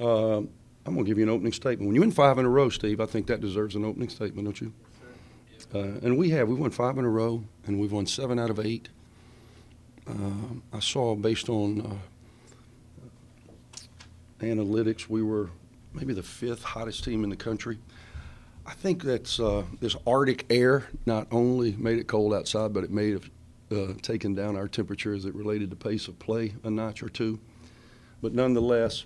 I'm going to give you an opening statement. When you win 5 in a row, Steve, I think that deserves an opening statement, don't you? And we won 5 in a row, and we've won 7 out of 8. I saw, based on analytics, we were maybe the 5th hottest team in the country. I think that's this Arctic air not only made it cold outside, but it may have taken down our temperature as it related to pace of play a notch or two. But nonetheless,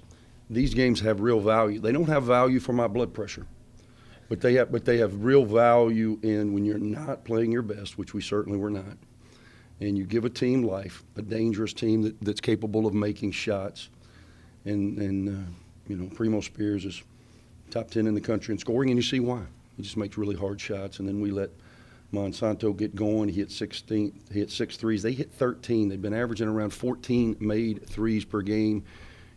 these games have real value. They don't have value for my blood pressure, but they have real value in when you're not playing your best, which we certainly were not, and you give a team life, a dangerous team that's capable of making shots. And Primo Spears is top 10 in the country in scoring, and you see why. He just makes really hard shots, and then we let Monsanto get going. He hit 6 threes. They hit 13. They've been averaging around 14 made threes per game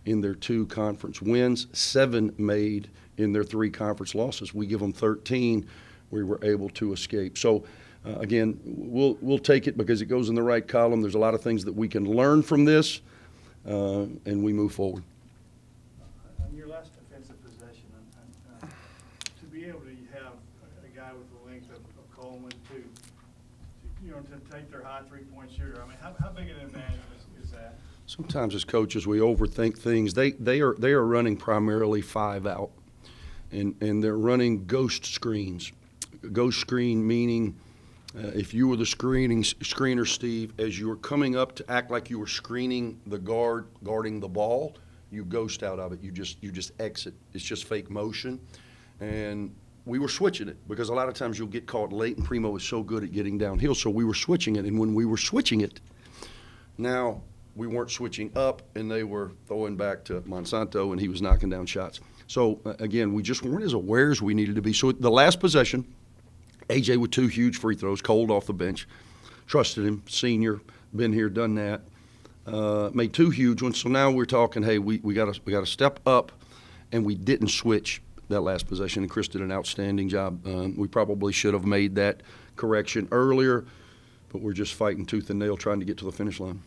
in their 2 conference wins, 7 made in their 3 conference losses. We give them 13. We were able to escape. So, again, we'll take it because it goes in the right column. There's a lot of things that we can learn from this, and we move forward. On your last defensive possession, to be able to have a guy with the length of Coleman to take their high three-point shooter, I mean, how big an advantage is that? Sometimes as coaches we overthink things. They are running primarily 5 out, and they're running ghost screens. Ghost screen meaning if you were the screener, Steve, as you were coming up to act like you were screening the guarding the ball, you ghost out of it. You just exit. It's just fake motion, and we were switching it because a lot of times you'll get caught late, and Primo is so good at getting downhill. So we were switching it, and when we were switching it, now we weren't switching up, and they were throwing back to Monsanto, and he was knocking down shots. So, again, we just weren't as aware as we needed to be. So the last possession, A.J. with 2 huge free throws, cold off the bench. Trusted him, senior, been here, done that. Made 2 huge ones. So now we're talking, hey, we got to step up, and we didn't switch that last possession, and Chris did an outstanding job. We probably should have made that correction earlier, but we're just fighting tooth and nail trying to get to the finish line.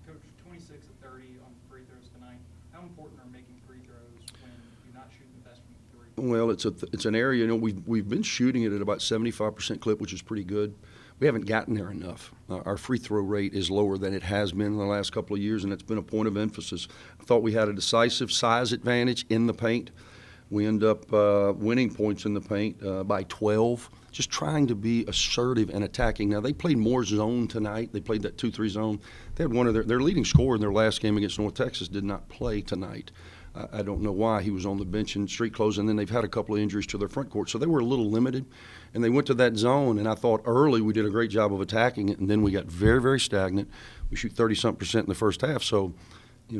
Coach, 26 of 30 on free throws tonight. How important are making free throws when you're not shooting the best from 3? Well, it's an area, we've been shooting it at about 75% clip, which is pretty good. We haven't gotten there enough. Our free throw rate is lower than it has been in the last couple of years, and it's been a point of emphasis. I thought we had a decisive size advantage in the paint. We end up winning points in the paint by 12, just trying to be assertive and attacking. Now, they played more zone tonight. They played that 2-3 zone. They had one of their leading scorer in their last game against North Texas did not play tonight. I don't know why. He was on the bench in street clothes, and then they've had a couple of injuries to their front court. So they were a little limited, and they went to that zone, and I thought early we did a great job of attacking it, and then we got very, very stagnant. We shoot 30-something% in the first half. So,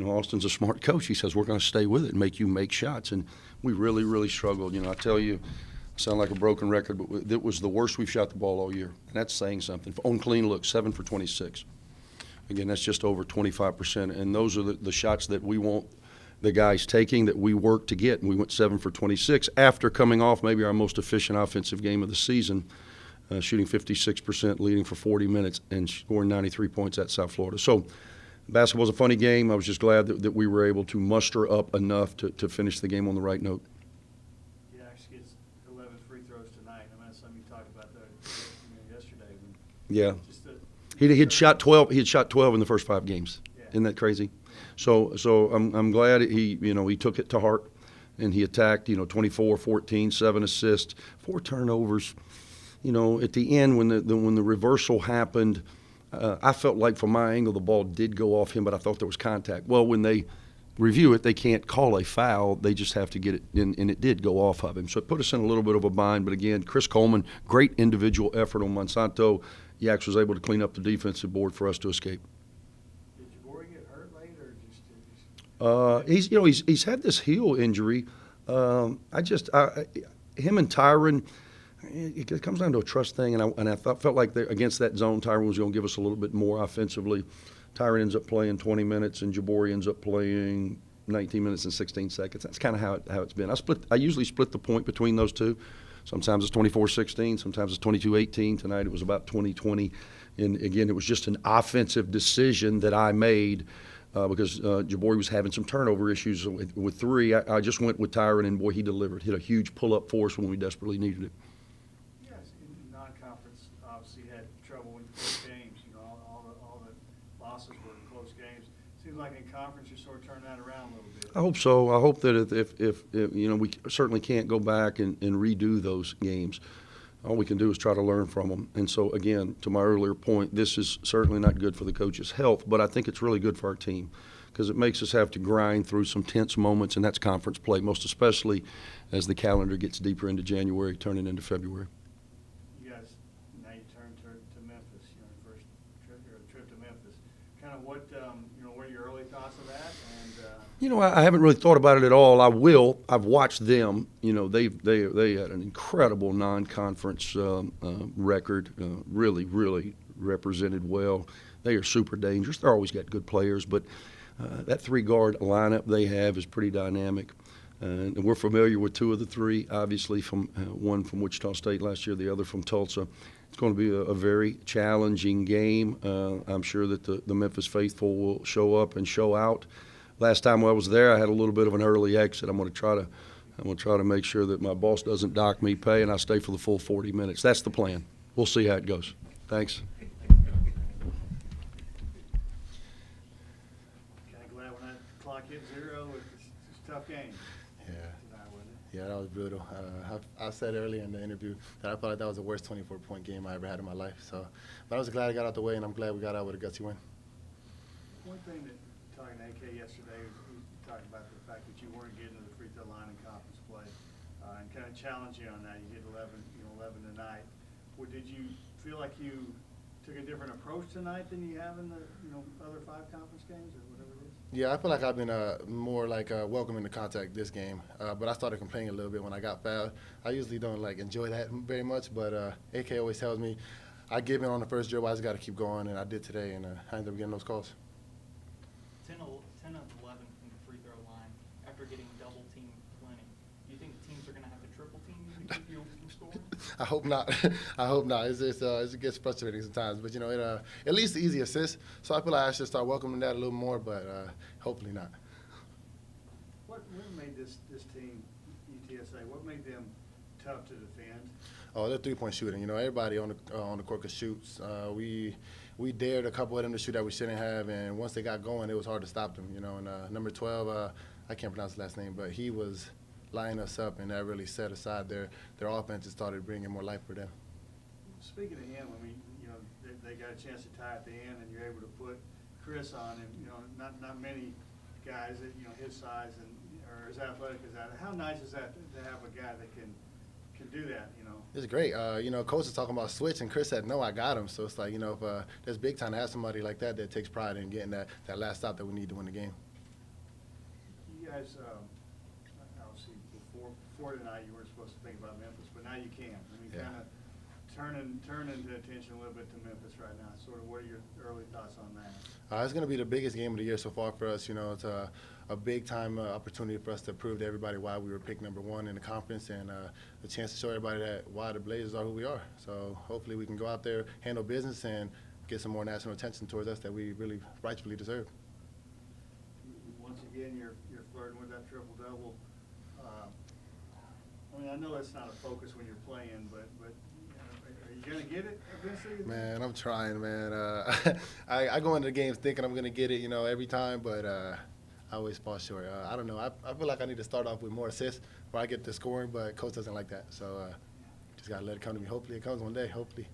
Austin's a smart coach. He says, we're going to stay with it and make you make shots. And we really, really struggled. I tell you, I sound like a broken record, but it was the worst we've shot the ball all year. And that's saying something. On clean look, 7 for 26. Again, that's just over 25%. And those are the shots that we want the guys taking that we work to get. And we went 7 for 26 after coming off maybe our most efficient offensive game of the season, shooting 56%, leading for 40 minutes, and scoring 93 points at South Florida. So, basketball was a funny game. I was just glad that we were able to muster up enough to finish the game on the right note. He actually gets 11 free throws tonight. I mean, that's something you talked about yesterday. Yeah. He had shot 12. He had shot 12 in the first 5 games. Yeah. Isn't that crazy? So I'm glad he took it to heart, and he attacked. 24, 14, 7 assists, 4 turnovers. At the end when the reversal happened. I felt like from my angle the ball did go off him, but I thought there was contact. Well, when they review it, they can't call a foul. They just have to get it in, and it did go off of him. So it put us in a little bit of a bind. But, again, Chris Coleman, great individual effort on Monsanto. Yax was able to clean up the defensive board for us to escape. Did Jabori get hurt late or just he's had this heel injury. Him and Tyron – it comes down to a trust thing, and I felt like against that zone, Tyron was going to give us a little bit more offensively. Tyron ends up playing 20 minutes, and Jabori ends up playing 19 minutes and 16 seconds. That's kind of how it's been. I usually split the point between those two. Sometimes it's 24-16, sometimes it's 22-18. Tonight it was about 20-20. And, again, it was just an offensive decision that I made because Jabori was having some turnover issues with three. I just went with Tyron, and boy, he delivered. Hit a huge pull-up for us when we desperately needed it. Yes, in non-conference, obviously had trouble in close games. You know, all the losses were in close games. Seems like in conference you're sort of turning that around a little bit. I hope so. I hope that if you know, we certainly can't go back and redo those games. All we can do is try to learn from them. And so, again, to my earlier point, this is certainly not good for the coach's health, but I think it's really good for our team because it makes us have to grind through some tense moments, and that's conference play, most especially as the calendar gets deeper into January, turning into February. You guys, now you turn to Memphis, you know, your first trip to Memphis. Kind of what, you know, what are your early thoughts of that? And You know, I haven't really thought about it at all. I will. I've watched them. You know, they had an incredible non-conference record. Really represented well. They are super dangerous. They're always got good players, but that three-guard lineup they have is pretty dynamic. And we're familiar with two of the three, obviously, from one from Wichita State last year, the other from Tulsa. It's going to be a very challenging game. I'm sure that the Memphis faithful will show up and show out. Last time I was there, I had a little bit of an early exit. I'm going to try to make sure that my boss doesn't dock me pay, and I stay for the full 40 minutes. That's the plan. We'll see how it goes. Thanks. kind of glad when that clock hit zero, it's a tough game. Yeah. Tonight, wasn't it? Yeah, that was brutal. I said earlier in the interview that I felt like that was the worst 24-point game I ever had in my life. So, but I was glad I got out the way, and I'm glad we got out with a gutsy win. One thing that, talking to AK yesterday, we talked about the fact that you weren't getting to the free throw line in conference play, and kind of challenge you on that. You hit 11 tonight. Well, did you feel like you took a different approach tonight than you have in the other 5 conference games or whatever it is? Yeah, I feel like I've been more like welcoming the contact this game, but I started complaining a little bit when I got fouled. I usually don't like enjoy that very much, but AK always tells me I give in on the first dribble. I just got to keep going, and I did today, and I ended up getting those calls. 10 of 11 from the free throw line after getting double teamed plenty. Do you think teams are going to have to triple team you to keep you from scoring? I hope not. I hope not. It gets frustrating sometimes, but it at least the easy assist. So I feel like I should start welcoming that a little more, but hopefully not. What made this team, UTSA, what made them tough to defend? Oh, they're three-point shooting. Everybody on the court could shoot. We dared a couple of them to shoot that we shouldn't have, and once they got going, it was hard to stop them. And number 12, I can't pronounce his last name, but he was lining us up, and that really set aside their offense and started bringing more life for them. Speaking of him, I mean, they got a chance to tie at the end, and you're able to put Chris on him. Not many guys that his size or as athletic as that. How nice is that to have a guy that can do that? It's great. Coach is talking about switch, and Chris said, "No, I got him." So it's like if there's big time to have somebody like that takes pride in getting that last stop that we need to win the game. You guys, obviously before tonight, you weren't supposed to think about Memphis, but now you can. I mean, Yeah. kind of turning the attention a little bit to Memphis right now. Sort of, what are your early thoughts on that? It's going to be the biggest game of the year so far for us. It's a big-time opportunity for us to prove to everybody why we were picked number 1 in the conference, and a chance to show everybody why the Blazers are who we are. So hopefully we can go out there, handle business, and get some more national attention towards us that we really rightfully deserve. Once again, you're flirting with that triple-double. I mean, I know that's not a focus when you're playing, but are you going to get it eventually? Man, I'm trying, man. I go into the games thinking I'm going to get it, every time, but I always fall short. I don't know. I feel like I need to start off with more assists where I get the scoring, but coach doesn't like that. So just got to let it come to me. Hopefully it comes one day, hopefully.